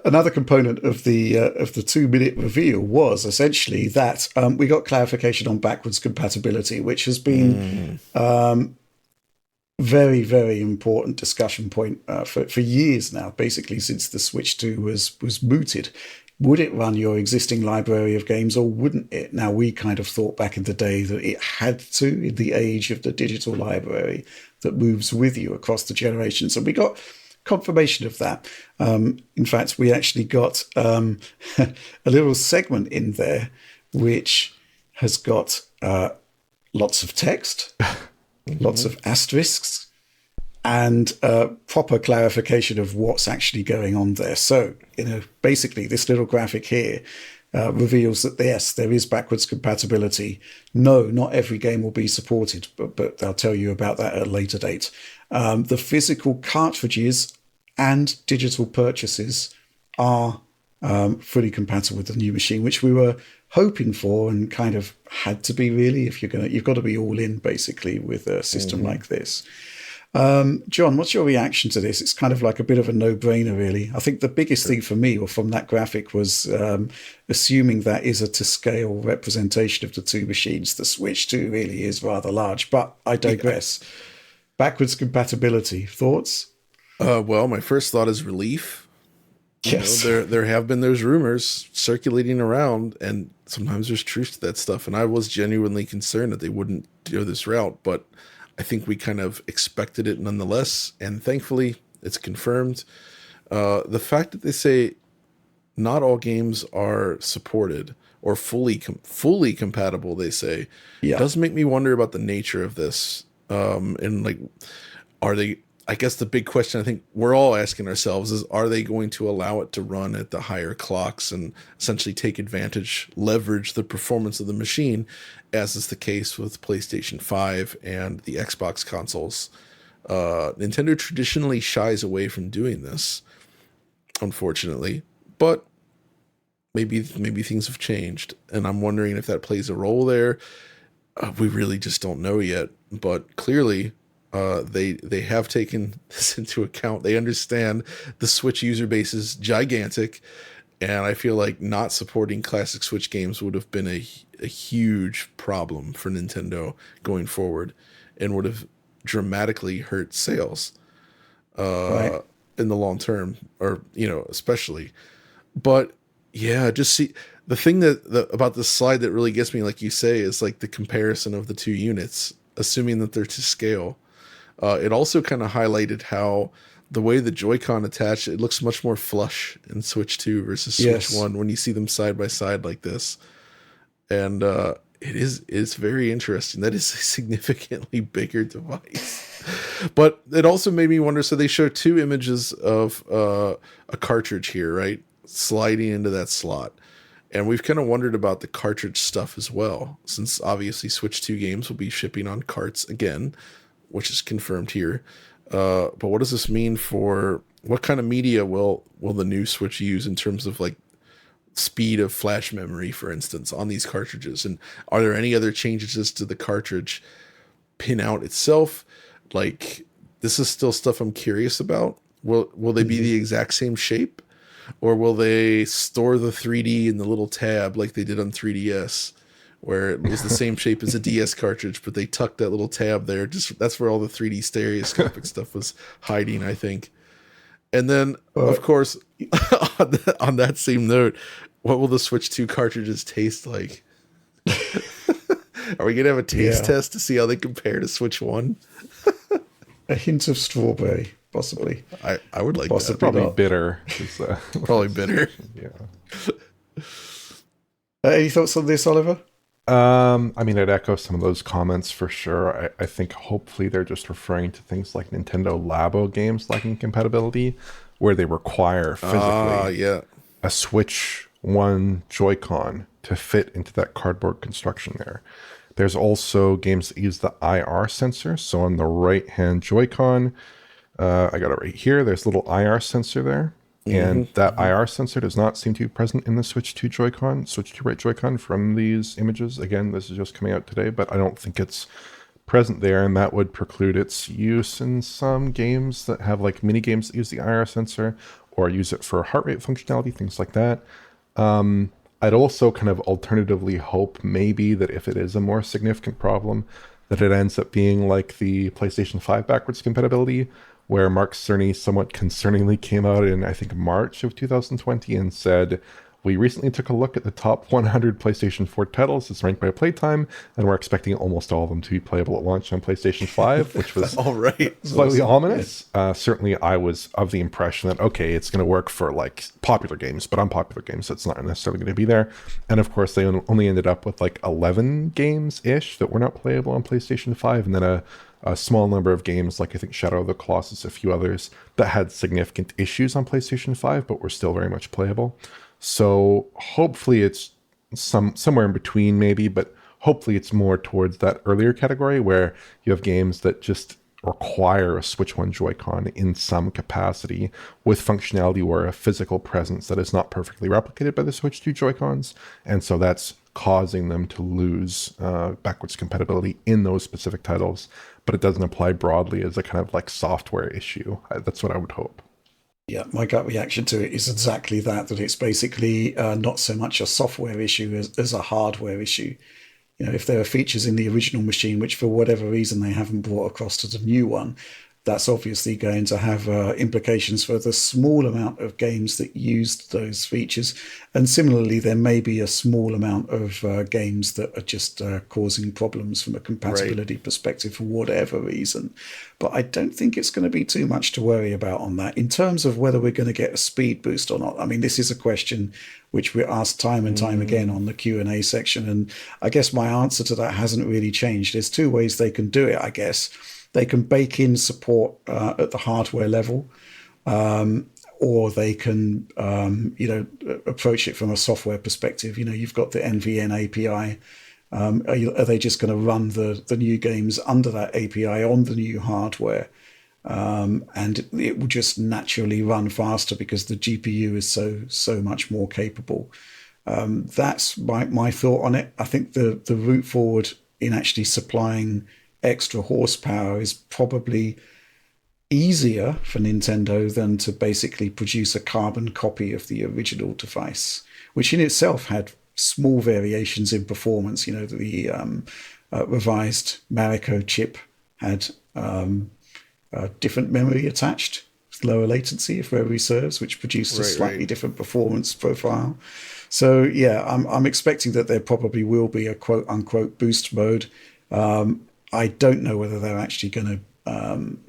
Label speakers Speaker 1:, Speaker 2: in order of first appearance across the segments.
Speaker 1: another component of the 2 minute reveal was essentially that we got clarification on backwards compatibility, which has been
Speaker 2: Mm,
Speaker 1: very, very important discussion point for years now, basically since the Switch 2 was mooted. Would it run your existing library of games or wouldn't it? Now, we kind of thought back in the day that it had to, in the age of the digital library that moves with you across the generations. And we got confirmation of that. In fact, we actually got a little segment in there which has got lots of text, lots
Speaker 2: mhm.
Speaker 1: of asterisks, and proper clarification of what's actually going on there. So, basically, this little graphic here reveals that yes, there is backwards compatibility. No, not every game will be supported, but I'll tell you about that at a later date. The physical cartridges and digital purchases are fully compatible with the new machine, which we were hoping for and kind of had to be really. If you've got to be all in basically with a system
Speaker 2: Hmm.
Speaker 1: like this. John, what's your reaction to this? It's kind of like a bit of a no-brainer, really. I think the biggest thing for me, or from that graphic, was assuming that is a to-scale representation of the two machines. The Switch 2 really is rather large, but I
Speaker 2: Yeah.
Speaker 1: digress. Backwards compatibility. Thoughts?
Speaker 2: Well, my first thought is relief.
Speaker 1: Yes.
Speaker 2: There have been those rumors circulating around, and sometimes there's truth to that stuff. And I was genuinely concerned that they wouldn't go this route, but I think we kind of expected it nonetheless. And thankfully, it's confirmed. The fact that they say not all games are supported or fully compatible, they say,
Speaker 1: Yeah.
Speaker 2: does make me wonder about the nature of this. And like, are they? I guess the big question I think we're all asking ourselves is: are they going to allow it to run at the higher clocks and essentially take advantage, leverage the performance of the machine, as is the case with PlayStation 5 and the Xbox consoles? Nintendo traditionally shies away from doing this, unfortunately, but maybe things have changed, and I'm wondering if that plays a role there. We really just don't know yet, but clearly, they have taken this into account. They understand the Switch user base is gigantic, and I feel like not supporting classic Switch games would have been a huge problem for Nintendo going forward, and would have dramatically hurt sales
Speaker 1: Right.
Speaker 2: in the long term, or especially. But yeah, just see the thing about this slide that really gets me, like you say, is like the comparison of the two units, assuming that they're to scale. It also kind of highlighted how the way the Joy-Con attached, it looks much more flush in Switch 2 versus Switch
Speaker 1: Yes.
Speaker 2: 1 when you see them side by side like this. And it's very interesting. That is a significantly bigger device. But it also made me wonder, so they show two images of a cartridge here, right? Sliding into that slot. And we've kind of wondered about the cartridge stuff as well, since obviously Switch 2 games will be shipping on carts again, which is confirmed here. But what does this mean for what kind of media will the new Switch use in terms of like speed of flash memory, for instance, on these cartridges? And are there any other changes to the cartridge pinout itself? Like, this is still stuff I'm curious about. Will they be
Speaker 1: Mhm.
Speaker 2: the exact same shape? Or will they store the 3D in the little tab like they did on 3DS, where it was the same shape as a DS cartridge, but they tucked that little tab there. Just that's where all the 3D stereoscopic stuff was hiding, I think. And then, of
Speaker 1: But
Speaker 2: course, on that same note, what will the Switch 2 cartridges taste like? Are we gonna have a taste
Speaker 1: yeah,
Speaker 2: test to see how they compare to Switch 1?
Speaker 1: a hint of strawberry, possibly,
Speaker 2: I would like that.
Speaker 1: possibly
Speaker 3: Probably
Speaker 1: not.
Speaker 3: bitter.
Speaker 2: Probably bitter.
Speaker 3: Yeah.
Speaker 1: Any thoughts on this, Oliver?
Speaker 3: I mean, I'd echo some of those comments for sure. I think hopefully they're just referring to things like Nintendo Labo games lacking compatibility, where they require
Speaker 2: Ah,
Speaker 3: physically
Speaker 2: yeah.
Speaker 3: a Switch 1 Joy-Con to fit into that cardboard construction there. There's also games that use the IR sensor. So on the right-hand Joy-Con, I got it right here. There's a little IR sensor there.
Speaker 2: Hmm.
Speaker 3: And that
Speaker 2: Hmm.
Speaker 3: IR sensor does not seem to be present in the Switch 2 Joy-Con, Switch 2 right Joy-Con from these images. Again, this is just coming out today, but I don't think it's present there, and that would preclude its use in some games that have like mini games that use the IR sensor or use it for heart rate functionality, things like that. I'd also kind of alternatively hope maybe that if it is a more significant problem, that it ends up being like the PlayStation 5 backwards compatibility, where Mark Cerny somewhat concerningly came out in, I think, March of 2020 and said, we recently took a look at the top 100 PlayStation 4 titles as ranked by playtime, and we're expecting almost all of them to be playable at launch on PlayStation 5, which was
Speaker 2: All right.
Speaker 3: slightly
Speaker 1: awesome.
Speaker 3: ominous. Certainly, I was of the impression that, okay, it's going to work for like popular games, but unpopular games, it's not necessarily going to be there. And of course, they only ended up with like 11 games-ish that were not playable on PlayStation 5, and then a small number of games, like I think Shadow of the Colossus, a few others, that had significant issues on PlayStation 5, but were still very much playable. So hopefully it's somewhere in between maybe, but hopefully it's more towards that earlier category where you have games that just require a Switch 1 Joy-Con in some capacity with functionality or a physical presence that is not perfectly replicated by the Switch 2 Joy-Cons. And so that's causing them to lose backwards compatibility in those specific titles, but it doesn't apply broadly as a kind of like software issue. That's what I would hope.
Speaker 1: Yeah, my gut reaction to it is exactly that it's basically not so much a software issue as a hardware issue. You know, if there are features in the original machine which for whatever reason they haven't brought across to the new one, that's obviously going to have implications for the small amount of games that used those features. And similarly, there may be a small amount of games that are just causing problems from a
Speaker 2: Right.
Speaker 1: compatibility perspective for whatever reason. But I don't think it's going to be too much to worry about on that. In terms of whether we're going to get a speed boost or not, I mean, this is a question which we're asked time and time again on the Q&A section. And I guess my answer to that hasn't really changed. There's two ways they can do it, I guess. They can bake in support at the hardware level, or they can, approach it from a software perspective. You know, you've got the NVN API. Are they just going to run the new games under that API on the new hardware? And it will just naturally run faster because the GPU is so much more capable. That's my thought on it. I think the route forward in actually supplying extra horsepower is probably easier for Nintendo than to basically produce a carbon copy of the original device, which in itself had small variations in performance. You know, the revised Marico chip had different memory attached, lower latency if memory serves, which produced a
Speaker 2: Right,
Speaker 1: slightly
Speaker 2: right.
Speaker 1: different performance profile. So yeah, I'm expecting that there probably will be a quote unquote boost mode. I don't know whether they're actually going to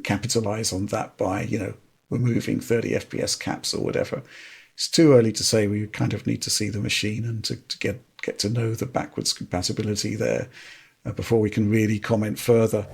Speaker 1: capitalize on that by, removing 30 FPS caps or whatever. It's too early to say. We kind of need to see the machine and to get to know the backwards compatibility there before we can really comment further.